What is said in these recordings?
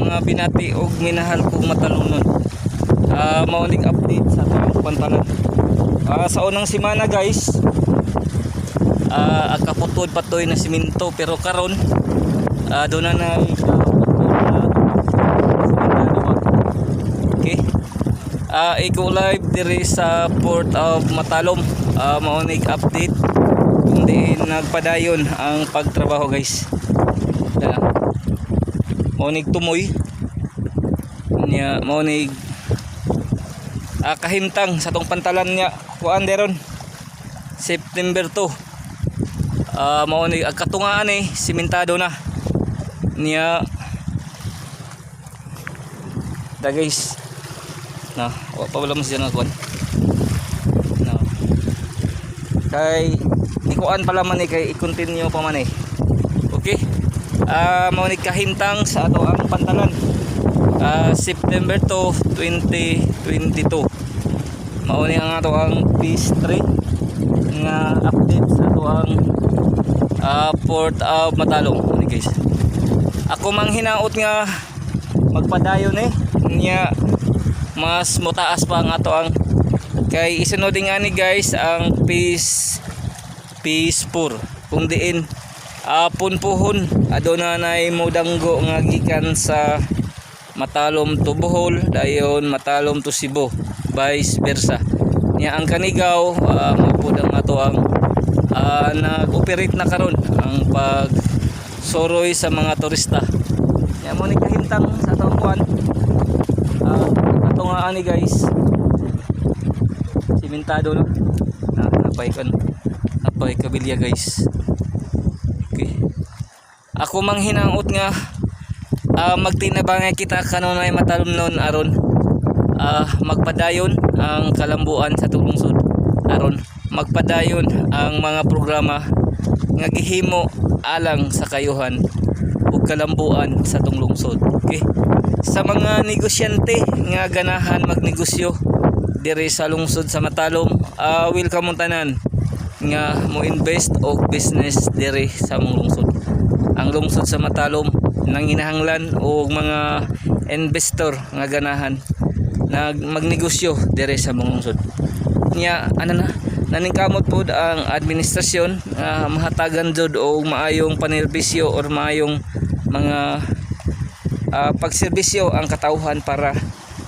mga binati og minahal kong matalunon. Maunig update sa atong pantalan. Sa unang semana guys, kaputod patoy na siminto, pero karon doon na okay. Iko live diri sa Port of Matalom. Maunig update kundi nagpadayon ang pagtrabaho guys. Maunig tumoy niya, maunig kahimtang sa tong pantalan niya kuan deron September 2. Maunig katungaan simentado na niya da guys. Na wa pa wala mo siya nga kuan no. Kay ni kuan pala man kay i-continue pa man okay. Maunig kahimtang sa ato ang pantalan September 2, 2022. Maunig ang ato ang phase 3 nga update sa ato ang Port of Matalom guys. Ako mang hinaot nga magpadayon niya mas mutaas pa ang ato ang kay isunod nga ni guys ang phase 4 kung diin punpuhon aduna nay modanggo nga gikan sa Matalom to Bohol dayon Matalom to Cebu vice versa nya ang Kanigaw mapud ang ato ang nag-operate na karon ang pag soroy sa mga turista nya mo ni kahimtang sa atong kuan ato nga ani guys simentado no napay kabilya guys. Ako mang hinaot nga magtinabangay kita kanunay Matalom nun aron magpadayon ang kalambuan sa tulungsod aron magpadayon ang mga programa nga gihimo alang sa kayuhan ug kalambuan sa tulungsod. Okay. Sa mga negosyante nga ganahan magnegosyo diri sa lungsod sa Matalom, welcome mong tanan nga mo invest og business diri sa mong lungsod. Ang lungsod sa Matalom nanginahanglan og mga investor nga ganahan magnegosyo diri sa mong lungsod. Nya naningkamot pod ang administrasyon mahatagan jud og maayong panerbisyo or maayong mga pagserbisyo ang katawhan para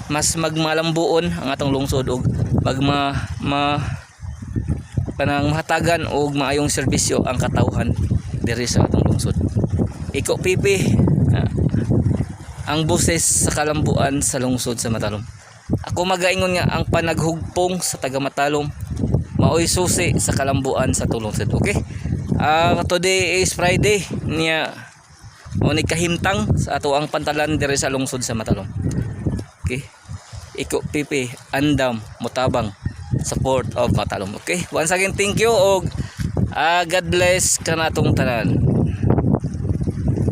mas magmalambuon ang atong lungsod og kanang mahatagan og maayong serbisyo ang katawhan diri sa atong lungsod. Iko Pipi ang boses sa kalambuan sa lungsod sa Matalom. Ako magaingon nga ang panaghugpong sa taga Matalom maoy susi sa kalambuan sa tulungsod. Okay. Today is Friday niya unig kahimtang sa ato ang pantalan diri sa lungsod sa Matalom. Okay. Iko Pipi andam mutabang sa Port of Matalom. Okay. Once again thank you og God bless kanatong tanan.